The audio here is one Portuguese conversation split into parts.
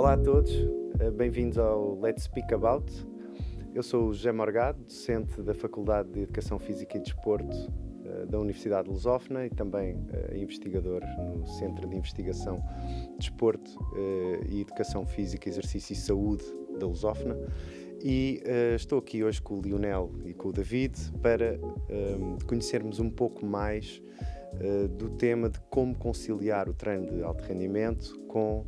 Olá a todos, bem-vindos ao Let's Speak About. Eu sou o José Morgado, docente da Faculdade de Educação Física e Desporto da Universidade de Lusófona e também investigador no Centro de Investigação Desporto e Educação Física, Exercício e Saúde da Lusófona. E estou aqui hoje com o Lionel e com o David para conhecermos um pouco mais do tema de como conciliar o treino de alto rendimento com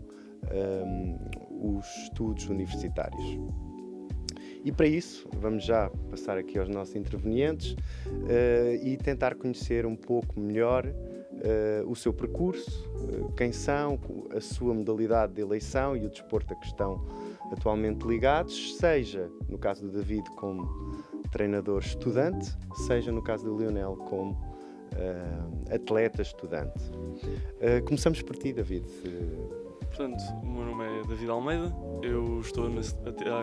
os estudos universitários. E para isso vamos já passar aqui aos nossos intervenientes e tentar conhecer um pouco melhor o seu percurso, quem são, a sua modalidade de eleição e o desporto a que estão atualmente ligados, seja no caso do David como treinador estudante, seja no caso do Lionel como atleta estudante. Começamos por ti, David. Portanto, o meu nome é David Almeida, eu estou a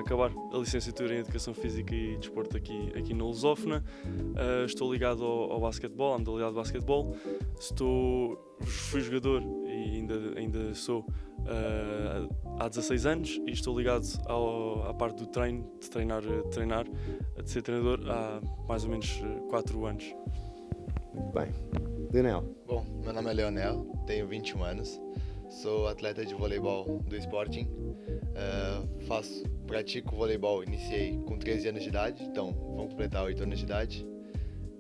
acabar a licenciatura em Educação Física e Desporto aqui na Lusófona. Estou ligado ao basquetebol, à modalidade de basquetebol. Fui jogador e ainda sou há 16 anos e estou ligado à parte do treino, de treinar, de ser treinador há mais ou menos 4 anos. Muito bem. Lionel. Bom, meu nome é Leonel, tenho 21 anos, sou atleta de voleibol do Sporting, pratico voleibol, iniciei com 13 anos de idade, então vou completar 8 anos de idade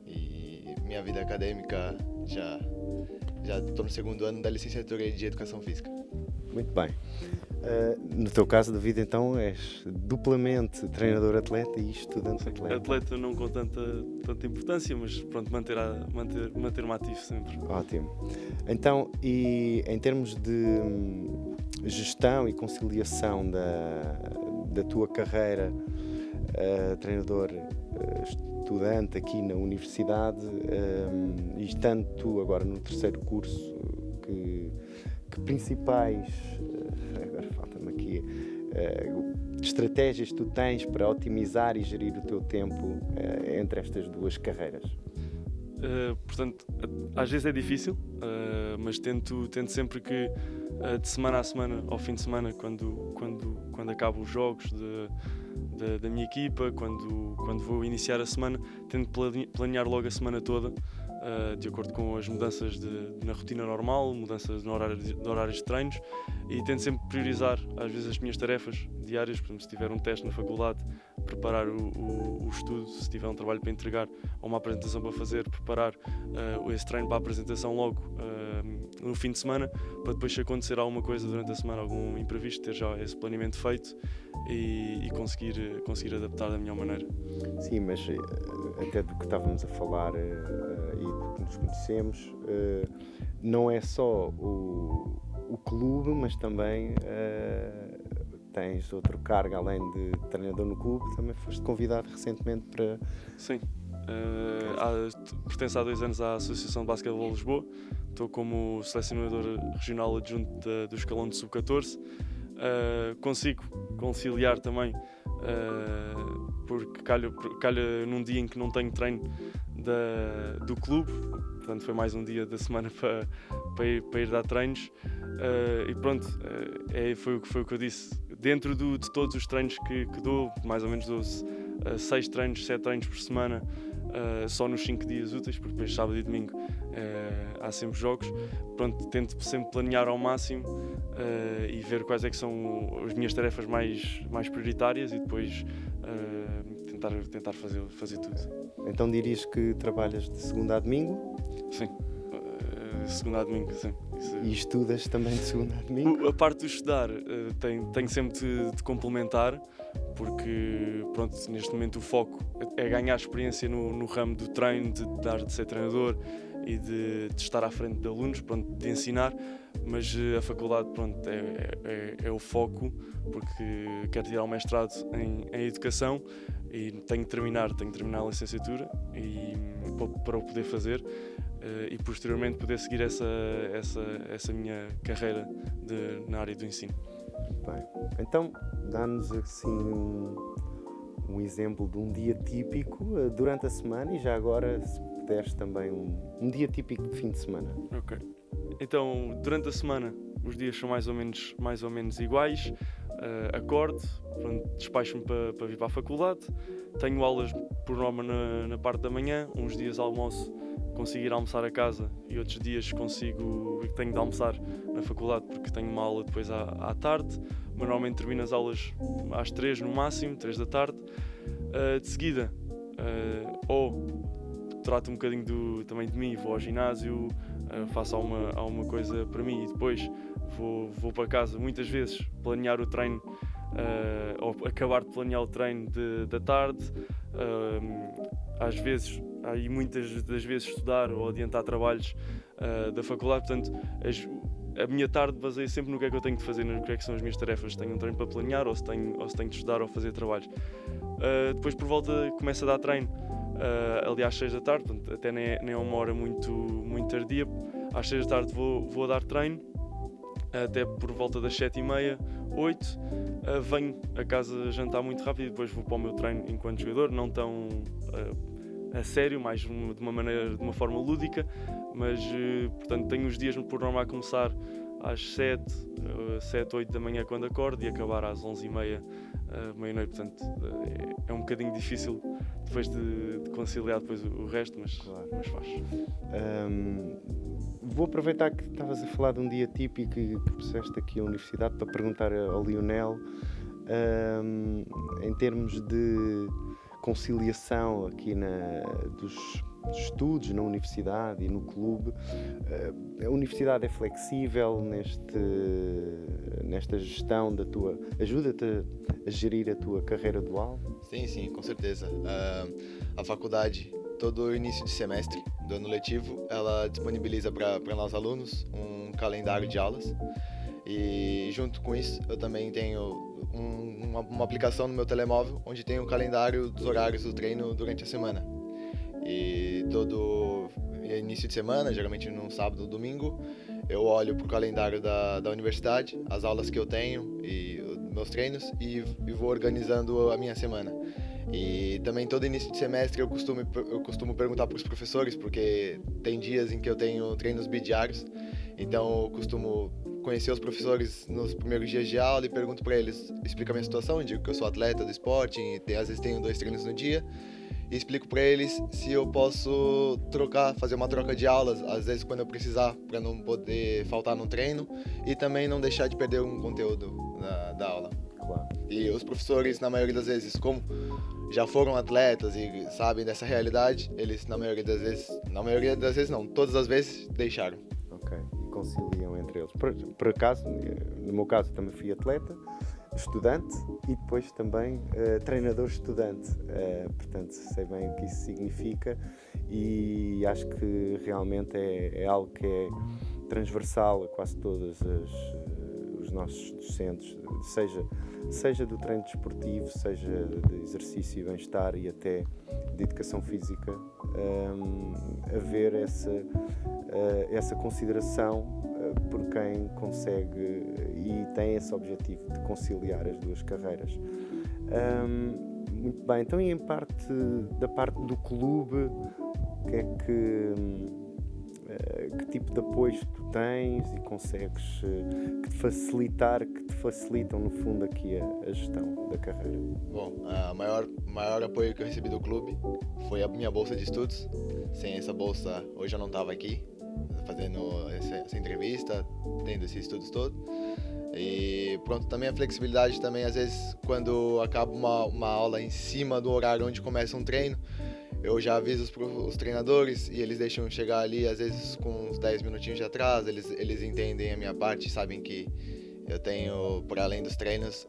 e minha vida acadêmica já estou no segundo ano da licenciatura de Educação Física. Muito bem. No teu caso, David, então és duplamente treinador-atleta e estudante-atleta. Atleta não com tanta importância, mas pronto, manter-me ativo sempre. Ótimo. Então, e em termos de gestão e conciliação da tua carreira treinador-estudante aqui na universidade e estando tu agora no terceiro curso, que principais, agora falta-me aqui, estratégias tu tens para otimizar e gerir o teu tempo entre estas duas carreiras? Portanto, às vezes é difícil, mas tento sempre que de semana a semana, ao fim de semana, quando acabo os jogos da minha equipa, quando vou iniciar a semana, tento planear logo a semana toda, de acordo com as mudanças na rotina normal, mudanças no horários de treinos, e tento sempre priorizar às vezes as minhas tarefas diárias. Por exemplo, se tiver um teste na faculdade, preparar o estudo, se tiver um trabalho para entregar ou uma apresentação para fazer, preparar esse treino para a apresentação logo no fim de semana, para depois, se acontecer alguma coisa durante a semana, algum imprevisto, ter já esse planeamento feito e conseguir adaptar da melhor maneira. Sim, mas até do que estávamos a falar e do que nos conhecemos, não é só o clube, mas também tens outro cargo além de treinador no clube. Também foste convidado recentemente para... Sim, pertenço há 2 anos à Associação de Basquetebol de Lisboa. Estou como selecionador regional adjunto do escalão de sub-14. Consigo conciliar também, porque calha num dia em que não tenho treino do clube, portanto foi mais um dia da semana para ir dar treinos, e pronto, foi o que eu disse. Dentro de todos os treinos que dou, mais ou menos dou 6 treinos, 7 treinos por semana, só nos 5 dias úteis, porque depois sábado e domingo há sempre jogos. Pronto, tento sempre planear ao máximo e ver quais é que são as minhas tarefas mais prioritárias e depois tentar fazer tudo. Então dirias que trabalhas de segunda a domingo? Sim, segunda a domingo, sim. E estudas também de segunda a domingo? A parte de estudar tenho sempre de complementar, porque pronto, neste momento o foco é ganhar experiência no ramo do treino, de ser treinador e de estar à frente de alunos, pronto, de ensinar, mas a faculdade, pronto, é o foco, porque quero tirar o mestrado em Educação e tenho que terminar a licenciatura para o poder fazer e posteriormente poder seguir essa minha carreira na área do ensino. Bem, então dá-nos assim um exemplo de um dia típico durante a semana e já agora, se puderes, também um dia típico de fim de semana. Ok. Então, durante a semana, os dias são mais ou menos iguais. acordo, pronto, despacho-me para vir para a faculdade, tenho aulas por norma na parte da manhã, uns dias almoço, consigo ir almoçar a casa e outros dias tenho de almoçar na faculdade porque tenho uma aula depois à tarde, mas normalmente termino as aulas às 3 no máximo, 3 da tarde. De seguida, ou trato um bocadinho também de mim, vou ao ginásio, faço alguma coisa para mim e depois vou para casa muitas vezes planear o treino, ou acabar de planear o treino da tarde, às vezes, e muitas das vezes estudar ou adiantar trabalhos da faculdade. Portanto, a minha tarde baseia sempre no que é que eu tenho de fazer, no que é que são as minhas tarefas, se tenho um treino para planear ou se tenho de estudar ou fazer trabalhos. Depois por volta começa a dar treino ali às 6 da tarde, portanto, até nem é uma hora muito tardia. Às 6 da tarde vou a dar treino até por volta das 7h30, 8. Venho a casa jantar muito rápido e depois vou para o meu treino enquanto jogador, não tão a sério, mais de uma forma lúdica, mas portanto tenho os dias por norma a começar às 7, 8 da manhã quando acordo e acabar às 11h30, meia-noite. Portanto é um bocadinho difícil depois de conciliar depois o resto, mas, claro. Mas faz. Vou aproveitar que estavas a falar de um dia típico e que puseste aqui a universidade para perguntar ao Lionel, em termos de conciliação aqui dos estudos na universidade e no clube. A universidade é flexível nesta gestão da tua... Ajuda-te a gerir a tua carreira dual? Sim, com certeza. A faculdade, todo o início de semestre do ano letivo, ela disponibiliza para nós alunos um calendário de aulas. E junto com isso, eu também tenho uma aplicação no meu telemóvel, onde tem um calendário dos horários do treino durante a semana. E todo início de semana, geralmente no sábado ou domingo, eu olho para o calendário da universidade, as aulas que eu tenho e meus treinos, e vou organizando a minha semana. E também todo início de semestre eu costumo perguntar para os professores, porque tem dias em que eu tenho treinos bidiários, então eu costumo conhecer os professores nos primeiros dias de aula e pergunto para eles, explico a minha situação, digo que eu sou atleta do esporte e às vezes tenho 2 treinos no dia, e explico para eles se eu posso fazer uma troca de aulas, às vezes quando eu precisar, para não poder faltar no treino e também não deixar de perder um conteúdo da aula. Claro. E os professores, na maioria das vezes, como já foram atletas e sabem dessa realidade, eles na maioria das vezes não, todas as vezes deixaram. Ok, e conciliam entre eles. Por acaso, no meu caso também fui atleta, estudante e depois também treinador-estudante, portanto sei bem o que isso significa e acho que realmente é algo que é transversal a quase todos os nossos docentes, seja do treino desportivo, seja de exercício e bem-estar e até de educação física, haver essa consideração por quem consegue e tem esse objetivo de conciliar as duas carreiras. Muito bem, então e da parte do clube, que tipo de apoio tu tens e consegues que te facilitam no fundo aqui a gestão da carreira? Bom, o maior apoio que eu recebi do clube foi a minha bolsa de estudos. Sem essa bolsa hoje eu não estava aqui fazendo essa entrevista, tendo esses estudos todos. E pronto, também a flexibilidade também, às vezes quando acaba uma aula em cima do horário onde começa um treino, eu já aviso os treinadores e eles deixam chegar ali, às vezes com uns 10 minutinhos de atraso, eles entendem a minha parte, sabem que eu tenho, para além dos treinos,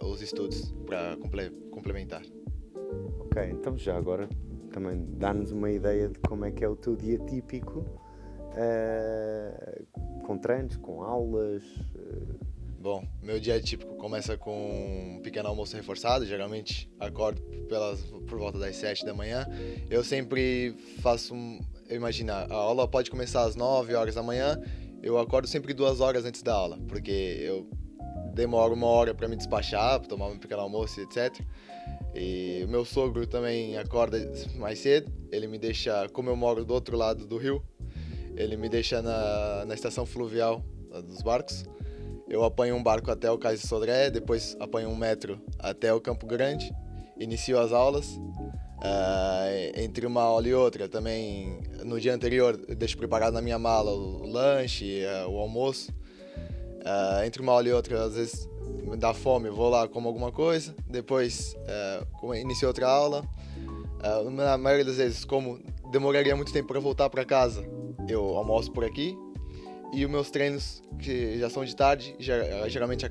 os estudos para complementar. Ok, então já agora também dá-nos uma ideia de como é que é o teu dia típico, com treinos, com aulas. Bom, meu dia típico começa com um pequeno almoço reforçado, geralmente acordo por volta das 7 da manhã. Eu sempre imagina, a aula pode começar às 9 horas da manhã, eu acordo sempre 2 horas antes da aula, porque eu demoro 1 hora para me despachar, para tomar um pequeno almoço, etc. E o meu sogro também acorda mais cedo, ele me deixa, como eu moro do outro lado do rio, ele me deixa na estação fluvial dos barcos. eu apanho um barco até o Cais de Sodré, depois apanho um metro até o Campo Grande, inicio as aulas. Entre uma aula e outra, também no dia anterior eu deixo preparado na minha mala o lanche, o almoço. Entre uma aula e outra, às vezes me dá fome, eu vou lá, como alguma coisa. Depois inicio outra aula. Na maioria das vezes, como demoraria muito tempo para voltar para casa, eu almoço por aqui. E os meus treinos, que já são de tarde, geralmente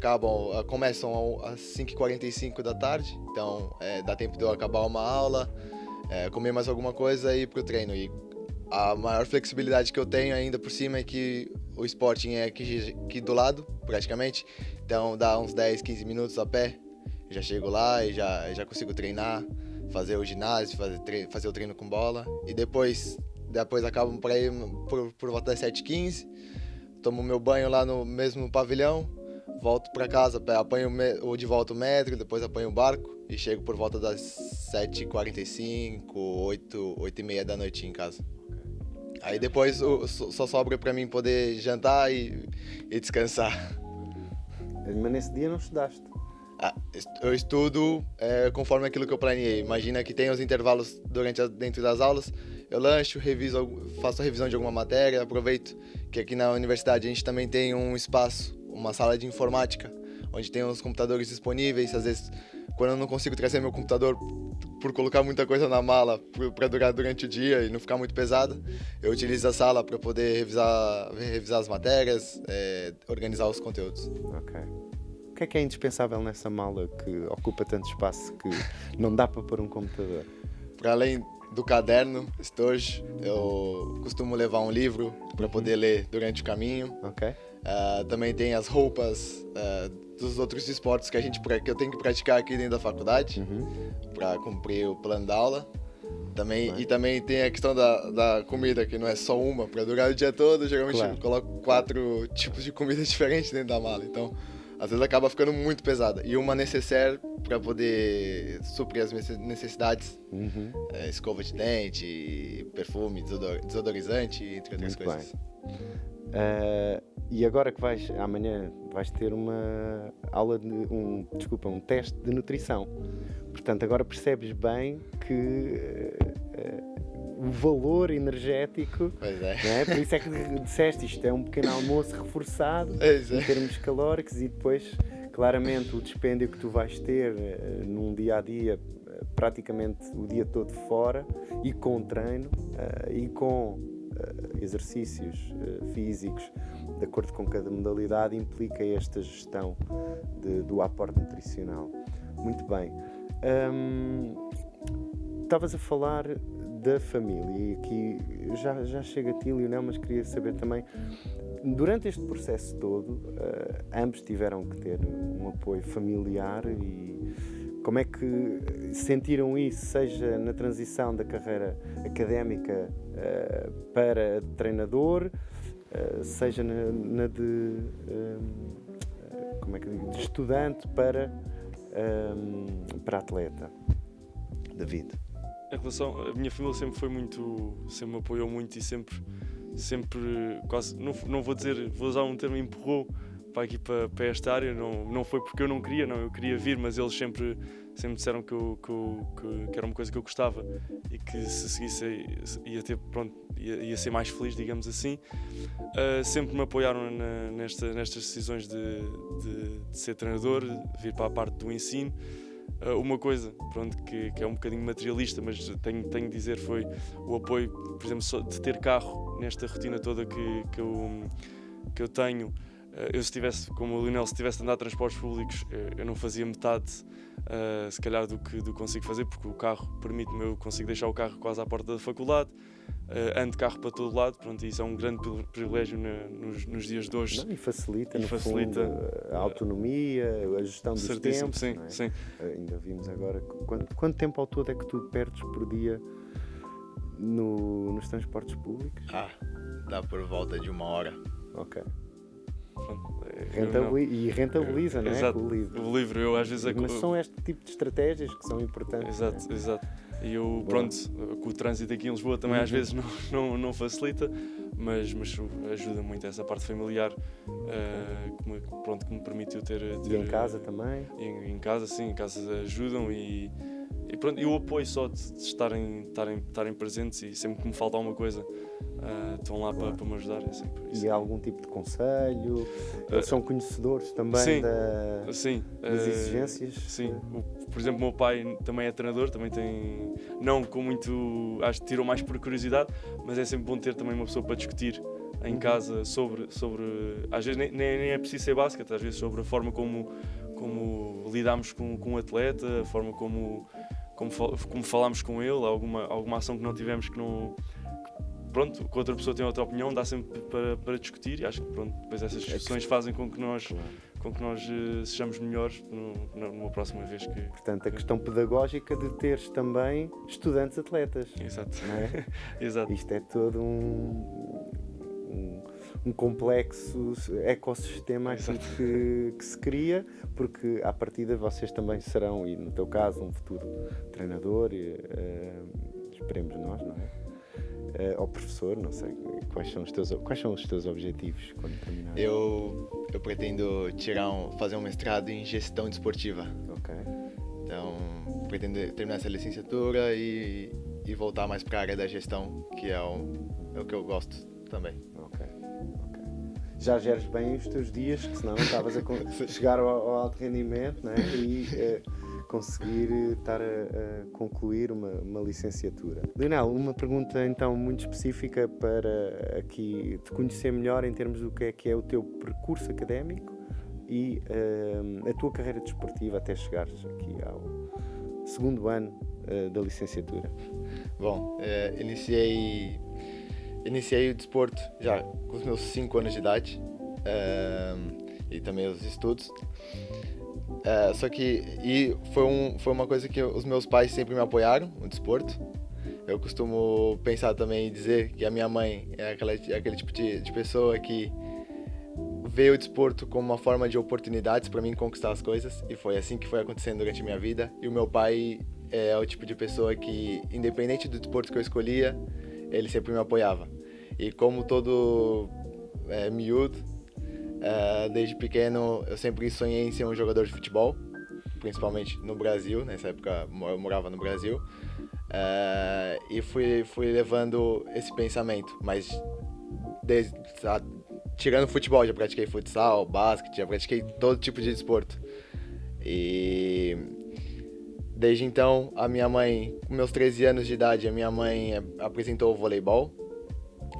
começam às 5h45 da tarde. Então dá tempo de eu acabar uma aula, comer mais alguma coisa e ir pro treino. E a maior flexibilidade que eu tenho ainda por cima é que o Sporting é aqui do lado, praticamente. Então dá uns 10, 15 minutos a pé. Já chego lá e já consigo treinar, fazer o ginásio, fazer o treino com bola. E depois acabo para ir por volta das 7h15. Tomo meu banho lá no mesmo pavilhão, volto para casa, apanho de volta o metro, depois apanho o barco e chego por volta das 7h45, 8h30 da noite em casa. Aí depois só sobra para mim poder jantar e descansar. Mas nesse dia não estudaste? Eu estudo conforme aquilo que eu planeei. Imagina que tem os intervalos dentro das aulas, eu lancho, faço a revisão de alguma matéria, aproveito que aqui na universidade a gente também tem um espaço, uma sala de informática, onde tem os computadores disponíveis. Às vezes, quando eu não consigo trazer meu computador por colocar muita coisa na mala para durar durante o dia e não ficar muito pesado, eu utilizo a sala para poder revisar as matérias, organizar os conteúdos. Ok. O que é indispensável nessa mala que ocupa tanto espaço que não dá para pôr um computador? Para além do caderno, estojo, eu costumo levar um livro para poder ler durante o caminho. Ok. Também tem as roupas dos outros esportes que eu tenho que praticar aqui dentro da faculdade para cumprir o plano da aula. E também tem a questão da comida, que não é só uma, para durar o dia todo. Geralmente eu coloco 4 tipos de comida diferentes dentro da mala, então às vezes acaba ficando muito pesada. E uma necessaire para poder suprir as necessidades, escova de dente, perfume, desodorizante, entre outras coisas. E agora que amanhã vais ter uma aula um teste de nutrição. Portanto, agora percebes bem que o valor energético, pois é. Não é? Por isso é que disseste, isto é um pequeno almoço reforçado em termos calóricos, e depois, claramente, o dispêndio que tu vais ter num dia-a-dia, praticamente o dia todo fora, e com treino, e com exercícios físicos, de acordo com cada modalidade, implica esta gestão do aporte nutricional. Muito bem. Estavas a falar da família, e aqui já chega a ti, Lionel, mas queria saber também, durante este processo todo, ambos tiveram que ter um apoio familiar, e como é que sentiram isso, seja na transição da carreira académica para treinador, seja de estudante para atleta? David. A minha família sempre me apoiou muito e sempre quase, não vou dizer, vou usar um termo, empurrou para aqui para esta área. Não foi porque eu não queria, eu queria vir, mas eles sempre disseram que era uma coisa que eu gostava e que se seguisse ia ser mais feliz, digamos assim. Sempre me apoiaram nestas decisões de ser treinador, de vir para a parte do ensino. Uma coisa que é um bocadinho materialista, mas tenho de dizer, foi o apoio, por exemplo, só de ter carro nesta rotina toda que eu tenho. Eu, se tivesse, como o Lionel, se tivesse de andar a transportes públicos, eu não fazia metade, se calhar, do que consigo fazer, porque o carro permite-me, eu consigo deixar o carro quase à porta da faculdade, ando de carro para todo lado, e isso é um grande privilégio nos dias de hoje. E facilita fundo, a autonomia, a gestão dos tempos. Sim, não é? Sim. Ainda vimos agora, quanto tempo ao todo é que tu perdes por dia nos transportes públicos? Dá por volta de 1 hora. Ok. Pronto, rentabiliza, não é? Exato. Com o livro. O livro, eu às vezes... Mas são este tipo de estratégias que são importantes. Exato. E eu, pronto, com o trânsito aqui em Lisboa também às vezes não facilita, mas ajuda muito essa parte familiar, que me permitiu ter... E em casa também? Em casa, sim, em casa ajudam e pronto, e o apoio só de estarem presentes, e sempre que me falta alguma coisa estão lá para me ajudar. É sempre, e há algum tipo de conselho? Eles são conhecedores também sim, das exigências? Sim, por exemplo, o meu pai também é treinador, também tem, não com muito, acho que tirou mais por curiosidade, mas é sempre bom ter também uma pessoa para discutir em casa sobre às vezes nem é preciso ser basquete, às vezes sobre a forma como lidamos com o atleta, a forma como falámos com ele, alguma ação que não tivemos que que outra pessoa tem outra opinião, dá sempre para discutir, e acho que depois essas discussões fazem com que nós sejamos melhores numa próxima vez que... Portanto, a questão pedagógica de teres também estudantes atletas. Exato. Não é? Exato. Isto é todo um complexo ecossistema aqui que se cria, porque à partida vocês também serão, e no teu caso, um futuro treinador, esperemos nós, não é? Ou professor, não sei, quais são os teus objetivos quando terminar? Eu pretendo fazer um mestrado em gestão desportiva. Ok. Então, pretendo terminar essa licenciatura e voltar mais para a área da gestão, que é o que eu gosto também. Ok. Já geres bem os teus dias, que senão não estavas a chegar ao alto rendimento, não é? E conseguir estar a concluir uma licenciatura. Lionel, uma pergunta então muito específica para aqui te conhecer melhor em termos do que é o teu percurso académico e a tua carreira desportiva até chegares aqui ao segundo ano da licenciatura. Bom, iniciei o desporto já com os meus 5 anos de idade, e também os estudos. Só que foi uma coisa que os meus pais sempre me apoiaram, o desporto. Eu costumo pensar também e dizer que a minha mãe é aquele tipo de pessoa que vê o desporto como uma forma de oportunidades para mim conquistar as coisas, e foi assim que foi acontecendo durante a minha vida. E o meu pai é o tipo de pessoa que, independente do desporto que eu escolhia, ele sempre me apoiava. E como todo miúdo, desde pequeno eu sempre sonhei em ser um jogador de futebol, principalmente no Brasil. Nessa época eu morava no Brasil, e fui levando esse pensamento. Mas tirando futebol, já pratiquei futsal, basquete, já pratiquei todo tipo de desporto. E desde então, a minha mãe, com meus 13 anos de idade, a minha mãe apresentou o voleibol,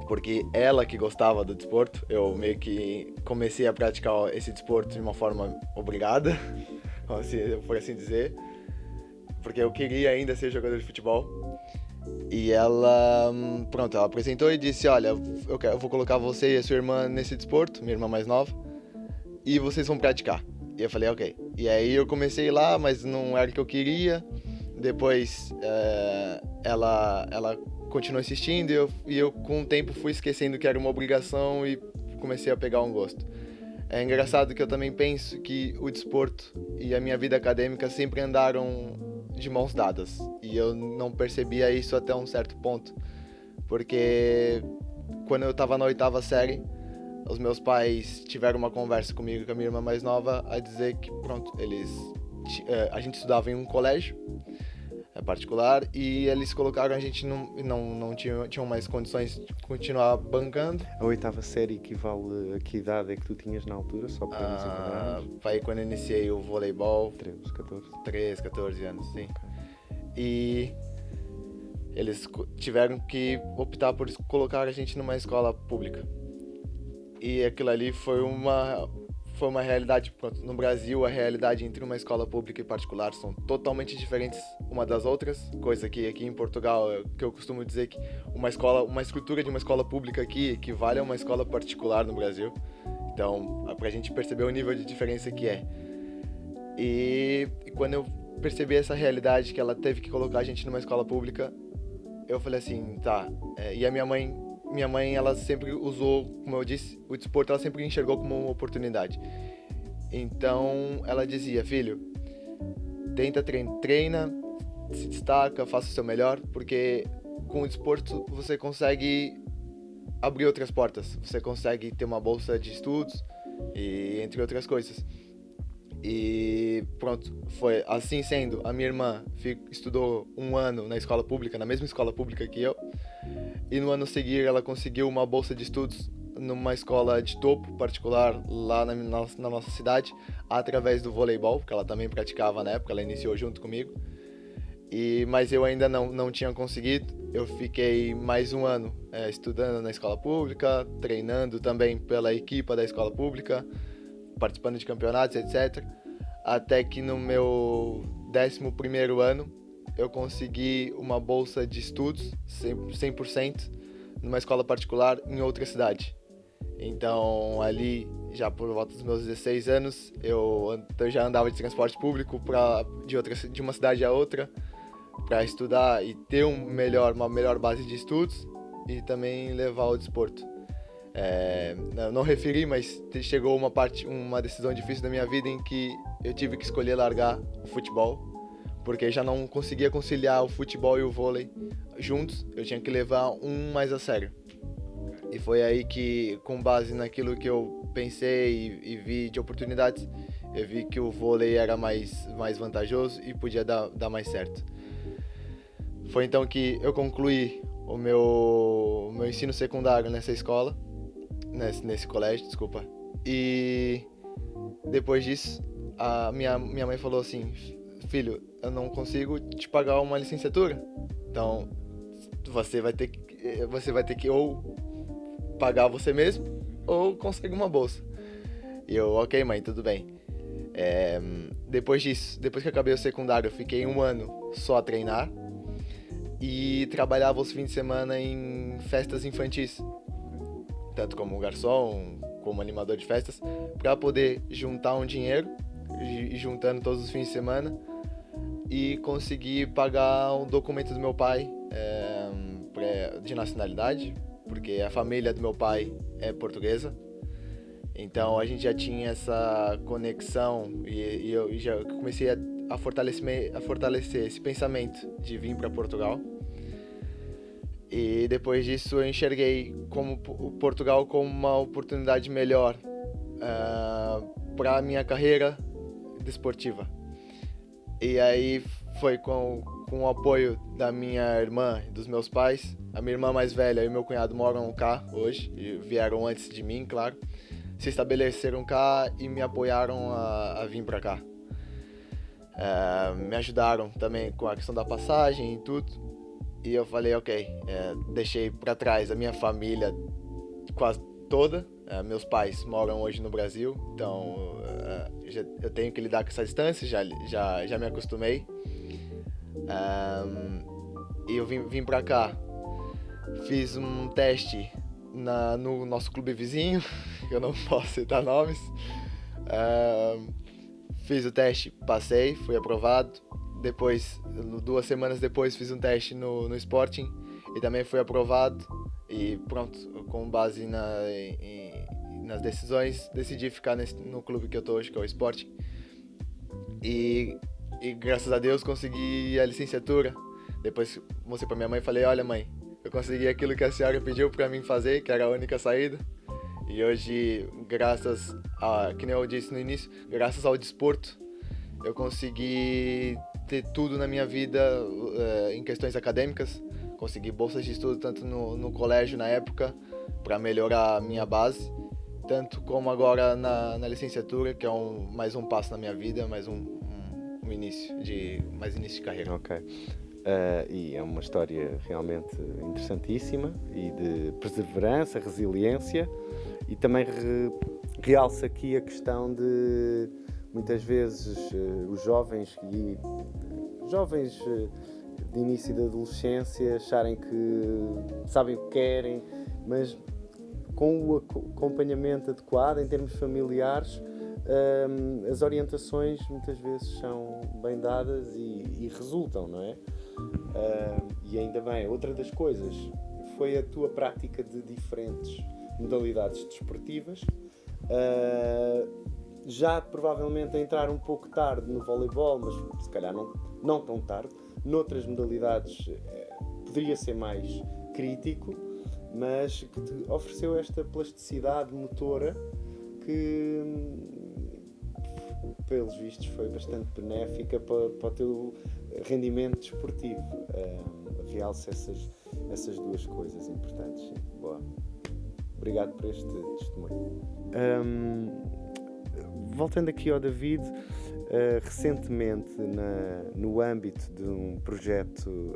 porque ela que gostava do desporto. Eu meio que comecei a praticar esse desporto de uma forma obrigada, por assim dizer, porque eu queria ainda ser jogador de futebol. E ela apresentou e disse: olha, eu vou colocar você e a sua irmã nesse desporto, minha irmã mais nova, e vocês vão praticar. E eu falei, ok. E aí eu comecei lá, mas não era o que eu queria. Depois ela continuou insistindo, e eu com o tempo fui esquecendo que era uma obrigação e comecei a pegar um gosto. É engraçado que eu também penso que o desporto e a minha vida acadêmica sempre andaram de mãos dadas, e eu não percebia isso até um certo ponto, porque quando eu estava na 8ª série, os meus pais tiveram uma conversa comigo e com a minha irmã mais nova a dizer que a gente estudava em um colégio particular, e eles colocaram a gente não tinham mais condições de continuar bancando. A 8ª série equivale a que idade é que tu tinhas na altura, só para nos enquadrarmos? Foi quando eu iniciei o voleibol. 13, 14 anos, sim. Okay. E eles tiveram que optar por colocar a gente numa escola pública. E aquilo ali foi uma realidade. No Brasil, a realidade entre uma escola pública e particular são totalmente diferentes uma das outras, coisa que aqui em Portugal, que eu costumo dizer que uma estrutura de uma escola pública aqui equivale a uma escola particular no Brasil. Então, pra gente perceber o nível de diferença que é. E quando eu percebi essa realidade, que ela teve que colocar a gente numa escola pública, eu falei assim, tá. E a minha mãe, ela sempre usou, como eu disse, o desporto ela sempre enxergou como uma oportunidade. Então, ela dizia, filho, tenta treina, se destaca, faça o seu melhor, porque com o desporto você consegue abrir outras portas, você consegue ter uma bolsa de estudos e entre outras coisas. E pronto, foi assim sendo. A minha irmã estudou um ano na escola pública, na mesma escola pública que eu, e no ano seguinte ela conseguiu uma bolsa de estudos numa escola de topo particular lá na nossa cidade, através do voleibol, que ela também praticava na época, ela iniciou junto comigo. Mas eu ainda não tinha conseguido. Eu fiquei mais um ano estudando na escola pública, treinando também pela equipe da escola pública, participando de campeonatos, etc. Até que no meu 11º ano eu consegui uma bolsa de estudos 100% numa escola particular em outra cidade. Então ali, já por volta dos meus 16 anos, eu já andava de transporte público de uma cidade a outra para estudar e ter uma melhor base de estudos e também levar ao desporto. Eu não referi, mas chegou uma decisão difícil da minha vida em que eu tive que escolher largar o futebol, porque já não conseguia conciliar o futebol e o vôlei juntos, eu tinha que levar um mais a sério. E foi aí que, com base naquilo que eu pensei e vi de oportunidades, eu vi que o vôlei era mais vantajoso e podia dar mais certo. Foi então que eu concluí o meu ensino secundário nessa escola, nesse colégio, desculpa. E depois disso, a minha mãe falou assim: filho, eu não consigo te pagar uma licenciatura, então você vai ter que ou pagar você mesmo ou conseguir uma bolsa. E eu, ok mãe, tudo bem. Depois disso, depois que eu acabei o secundário, eu fiquei um ano só a treinar e trabalhava os fins de semana em festas infantis, tanto como garçom, como animador de festas, para poder juntar um dinheiro, e juntando todos os fins de semana, e conseguir pagar um documento do meu pai de nacionalidade, porque a família do meu pai é portuguesa. Então a gente já tinha essa conexão e eu já comecei a fortalecer esse pensamento de vir para Portugal. E depois disso eu enxerguei Portugal como uma oportunidade melhor para a minha carreira desportiva. E aí foi com o apoio da minha irmã e dos meus pais. A minha irmã mais velha e o meu cunhado moram cá hoje, e vieram antes de mim, claro. Se estabeleceram cá e me apoiaram a vir para cá. Me ajudaram também com a questão da passagem e tudo. E eu falei, ok, deixei para trás a minha família quase toda. Meus pais moram hoje no Brasil, então eu tenho que lidar com essa distância, já me acostumei. E eu vim para cá, fiz um teste no nosso clube vizinho, que eu não posso citar nomes. Fiz o teste, passei, fui aprovado. Depois, 2 semanas depois, fiz um teste no Sporting e também fui aprovado. E pronto, com base nas decisões, decidi ficar no clube que eu tô hoje, que é o Sporting. E graças a Deus consegui a licenciatura. Depois mostrei pra minha mãe e falei, olha mãe, eu consegui aquilo que a senhora pediu pra mim fazer, que era a única saída. E hoje, que nem eu disse no início, graças ao desporto, eu consegui ter tudo na minha vida em questões acadêmicas. Consegui bolsas de estudo tanto no colégio na época, para melhorar a minha base, tanto como agora na licenciatura, que é mais um passo na minha vida, mais um início de carreira. Ok. E é uma história realmente interessantíssima e de perseverança, resiliência, e também realça aqui a questão de muitas vezes os jovens de início da adolescência acharem que sabem o que querem, mas com o acompanhamento adequado em termos familiares, as orientações muitas vezes são bem dadas e resultam, não é? E ainda bem, outra das coisas foi a tua prática de diferentes modalidades desportivas, já provavelmente a entrar um pouco tarde no voleibol, mas se calhar não tão tarde, noutras modalidades poderia ser mais crítico, mas que te ofereceu esta plasticidade motora que, pelos vistos, foi bastante benéfica para o teu rendimento desportivo. Realça essas duas coisas importantes. Sim. Boa. Obrigado por este testemunho. Voltando aqui ao David, recentemente no âmbito de um projeto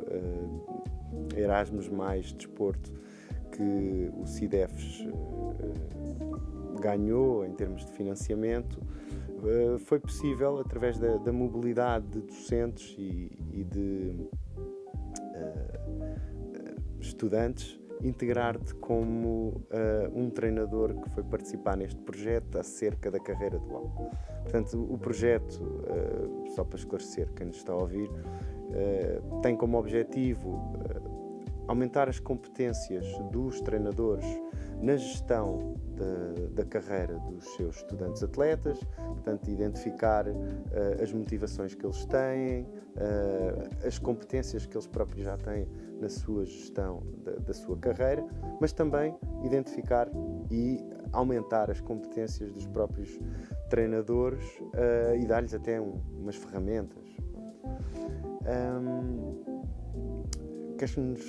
Erasmus mais Desporto que o CIDEFES ganhou em termos de financiamento, foi possível, através da mobilidade de docentes e de estudantes, integrar-te como um treinador que foi participar neste projeto acerca da carreira dual. Portanto, o projeto, só para esclarecer quem nos está a ouvir, tem como objetivo aumentar as competências dos treinadores na gestão da carreira dos seus estudantes atletas, portanto, identificar as motivações que eles têm, as competências que eles próprios já têm na sua gestão da sua carreira, mas também identificar e aumentar as competências dos próprios treinadores e dar-lhes até umas ferramentas. Queres-nos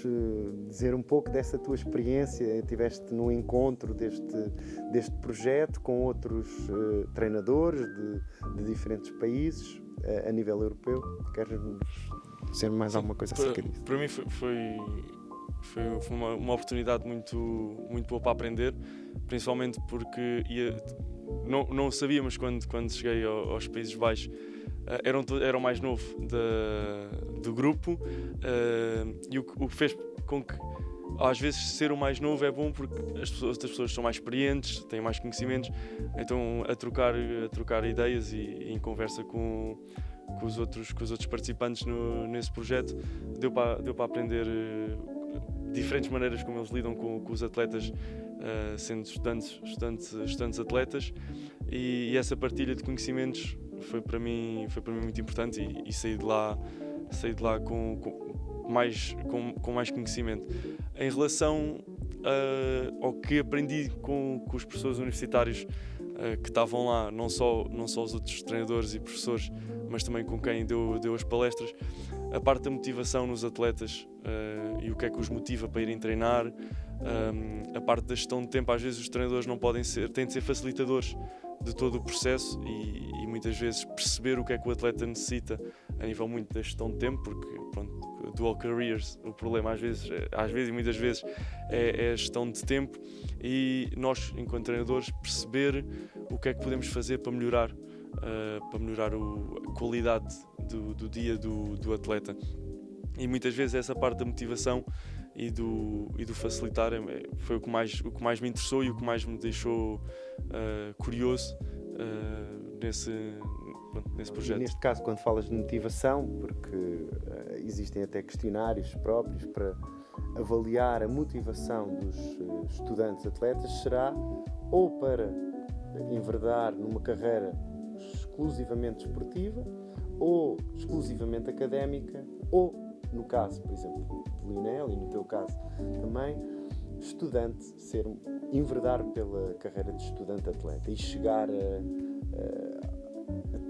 dizer um pouco dessa tua experiência? Estiveste no encontro deste projeto com outros treinadores de diferentes países a nível europeu. Queres-nos dizer mais alguma coisa acerca disso? Para mim foi uma oportunidade muito, muito boa para aprender, principalmente porque não sabíamos quando cheguei aos Países Baixos. Era o mais novo do grupo, e o que fez com que às vezes ser o mais novo é bom porque outras pessoas são mais experientes, têm mais conhecimentos, então a trocar ideias e em conversa com os outros participantes nesse projeto deu para aprender diferentes maneiras como eles lidam com os atletas, sendo estudantes atletas, e essa partilha de conhecimentos foi para mim muito importante, e saí de lá com mais conhecimento. Em relação ao que aprendi com os professores universitários que estavam lá, não só os outros treinadores e professores, mas também com quem deu as palestras, a parte da motivação nos atletas e o que é que os motiva para irem treinar, a parte da gestão de tempo. Às vezes os treinadores têm de ser facilitadores de todo o processo e muitas vezes perceber o que é que o atleta necessita a nível muito da gestão de tempo, porque dual careers, o problema às vezes e muitas vezes é a gestão de tempo, e nós, enquanto treinadores, perceber o que é que podemos fazer para melhorar a qualidade do dia do atleta. E muitas vezes essa parte da motivação e do facilitar foi o que mais me interessou e o que mais me deixou curioso nesse projeto. Neste caso, quando falas de motivação, porque existem até questionários próprios para avaliar a motivação dos estudantes atletas, será ou para enverdar numa carreira exclusivamente desportiva ou exclusivamente académica, ou, no caso, por exemplo, de Lionel, e no teu caso também, estudante, enverdar pela carreira de estudante atleta e chegar a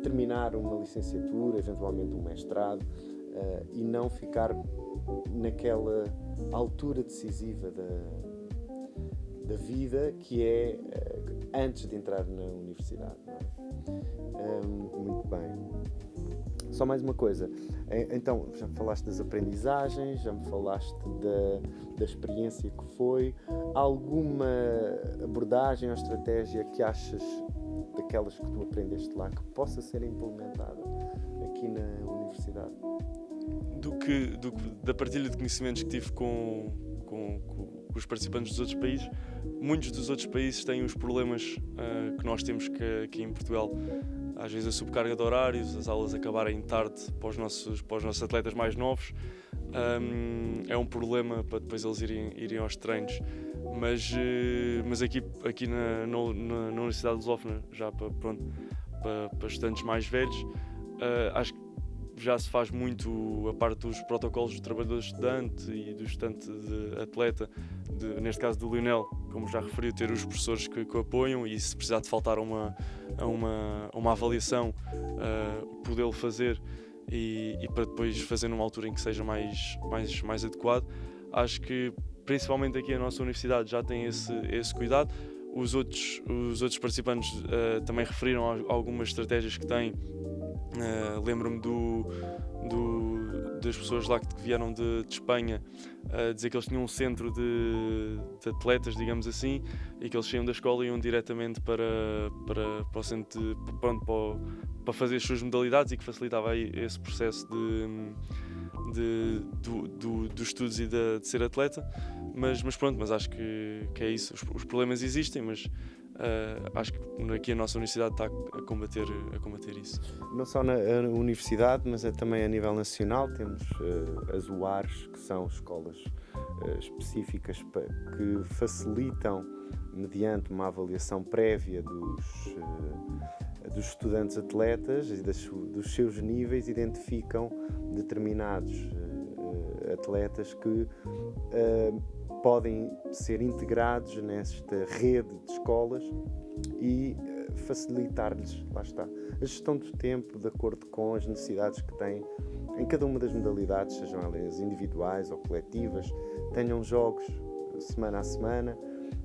terminar uma licenciatura, eventualmente um mestrado, e não ficar naquela altura decisiva da vida que é antes de entrar na universidade, não é? Muito bem. Só mais uma coisa, então já me falaste das aprendizagens, já me falaste da experiência que foi. Alguma abordagem ou estratégia que achas, daquelas que tu aprendeste lá, que possa ser implementada aqui na universidade? Da partilha de conhecimentos que tive com os participantes dos outros países, muitos dos outros países têm os problemas que nós temos aqui em Portugal. Às vezes a subcarga de horários, as aulas acabarem tarde para os nossos atletas mais novos, é um problema para depois eles irem aos treinos. Mas aqui na Universidade de Lusófona, já para estudantes mais velhos, acho que já se faz muito a parte dos protocolos do trabalhador estudante e do estudante de atleta, neste caso do Lionel, como já referiu, ter os professores que o apoiam, e se precisar de faltar a uma avaliação, podê-lo fazer e para depois fazer numa altura em que seja mais adequado. Acho que principalmente aqui a nossa universidade já tem esse cuidado. Os outros participantes também referiram algumas estratégias que têm. Lembro-me das pessoas lá que vieram de Espanha dizer que eles tinham um centro de atletas, digamos assim, e que eles saíam da escola e iam diretamente para o centro para fazer as suas modalidades, e que facilitava aí esse processo dos estudos e de ser atleta. Mas acho que é isso. Os problemas existem, mas acho que aqui a nossa universidade está a combater isso. Não só na universidade, mas também a nível nacional. Temos as UARs, que são escolas específicas que facilitam, mediante uma avaliação prévia dos estudantes atletas e dos seus níveis, identificam determinados atletas que podem ser integrados nesta rede de escolas e facilitar-lhes, lá está, a gestão do tempo de acordo com as necessidades que têm em cada uma das modalidades, sejam elas individuais ou coletivas, tenham jogos semana a semana,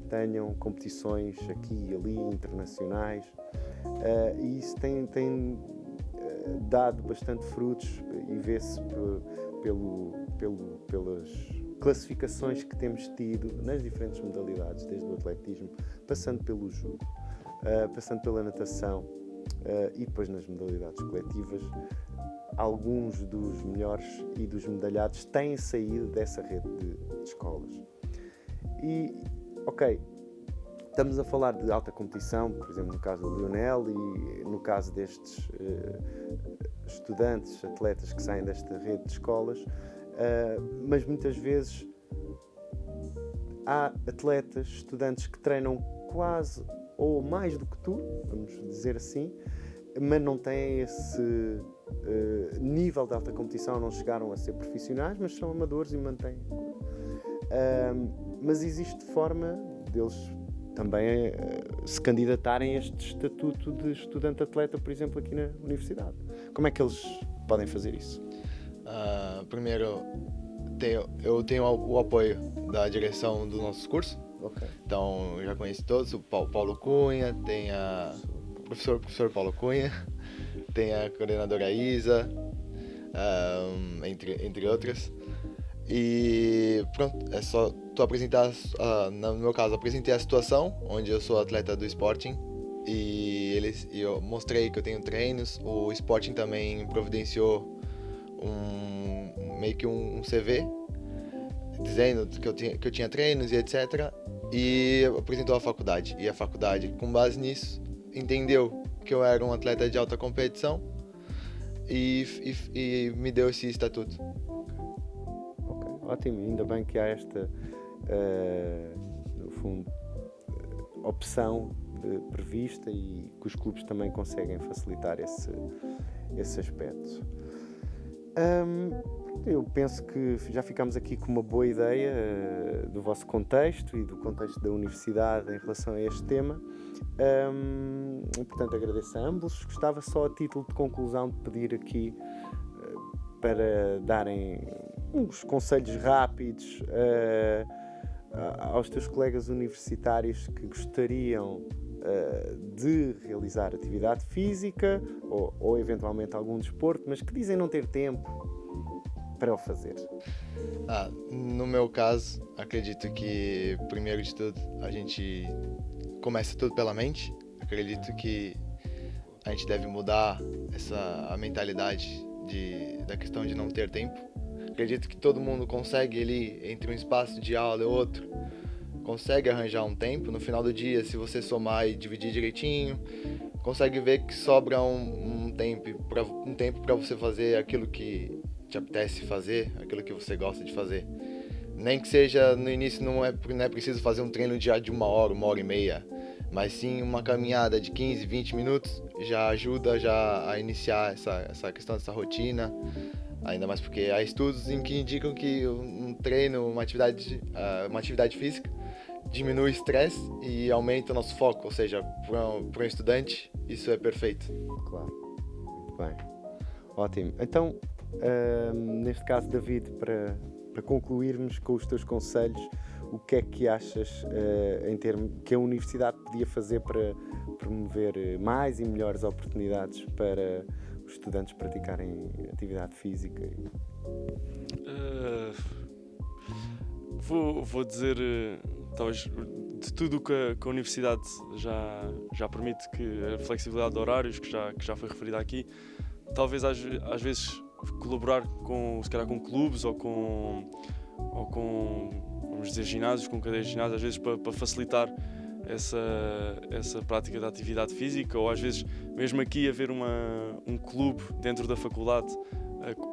tenham competições aqui e ali, internacionais, e isso tem dado bastante frutos, e vê-se pelas classificações que temos tido nas diferentes modalidades, desde o atletismo, passando pelo judo, passando pela natação, e depois nas modalidades coletivas. Alguns dos melhores e dos medalhados têm saído dessa rede de escolas. E, ok, estamos a falar de alta competição, por exemplo, no caso do Lionel e no caso destes estudantes, atletas que saem desta rede de escolas, mas muitas vezes há atletas, estudantes que treinam quase ou mais do que tu, vamos dizer assim, mas não têm esse nível de alta competição, não chegaram a ser profissionais, mas são amadores e mantêm. Mas existe forma deles também se candidatarem a este estatuto de estudante-atleta, por exemplo, aqui na universidade. Como é que eles podem fazer isso? Primeiro, eu tenho o apoio da direção do nosso curso. Okay. Então, eu já conheço todos, o Paulo Cunha, tem o professor Paulo Cunha, tem a coordenadora Isa, entre outras. E pronto, é só tu apresentar, no meu caso, apresentei a situação, onde eu sou atleta do Sporting, e eu mostrei que eu tenho treinos. O Sporting também providenciou meio que um CV, dizendo que eu tinha treinos e etc. E apresentou à faculdade. E a faculdade, com base nisso, entendeu que eu era um atleta de alta competição e me deu esse estatuto. Ok, ótimo. Ainda bem que há esta, no fundo, opção prevista, e que os clubes também conseguem facilitar esse aspecto. Eu penso que já ficámos aqui com uma boa ideia do vosso contexto e do contexto da universidade em relação a este tema. Portanto, agradeço a ambos. Gostava só, a título de conclusão, de pedir aqui para darem uns conselhos rápidos aos teus colegas universitários que gostariam de realizar atividade física ou eventualmente algum desporto, mas que dizem não ter tempo para o fazer. No meu caso, acredito que, primeiro de tudo, a gente começa tudo pela mente. Acredito que a gente deve mudar a mentalidade da questão de não ter tempo. Acredito que todo mundo consegue, ali, entre um espaço de aula e outro, consegue arranjar um tempo. No final do dia, se você somar e dividir direitinho, consegue ver que sobra um tempo para você fazer aquilo que te apetece fazer, aquilo que você gosta de fazer. Nem que seja no início, não é preciso fazer um treino diário de 1 hora, 1 hora e meia. Mas sim uma caminhada de 15, 20 minutos já ajuda já a iniciar essa questão dessa rotina. Ainda mais porque há estudos em que indicam que um treino, uma atividade física diminui o estresse e aumenta o nosso foco. Ou seja, para um estudante isso é perfeito. Claro, muito bem. Ótimo. Então, neste caso, David, para concluirmos com os teus conselhos, o que é que achas em termos que a universidade podia fazer para promover mais e melhores oportunidades para os estudantes praticarem atividade física? Vou dizer, talvez, de tudo o que a universidade já permite, que a flexibilidade de horários, que já foi referida aqui, talvez às vezes colaborar se calhar com clubes ou com vamos dizer, ginásios, com cadeias de ginásio, às vezes para facilitar essa prática da atividade física, ou às vezes mesmo aqui haver um clube dentro da faculdade que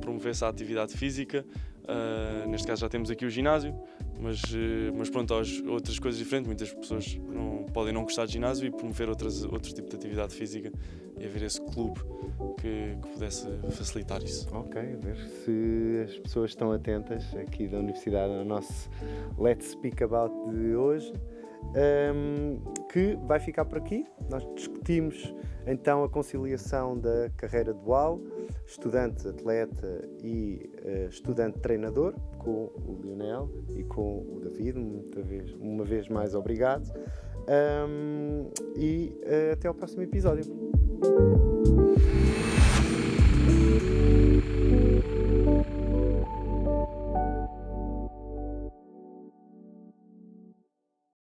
promovesse a atividade física. Neste caso já temos aqui o ginásio, mas pronto, há outras coisas diferentes. Muitas pessoas podem não gostar de ginásio e promover outro tipo de atividade física, e haver esse clube que pudesse facilitar isso. Ok, a ver se as pessoas estão atentas aqui da Universidade ao nosso Let's Speak About de hoje, que vai ficar por aqui. Nós discutimos então a conciliação da carreira dual, estudante, atleta e estudante treinador, com o Lionel e com o David. Uma vez mais obrigado, e até ao próximo episódio.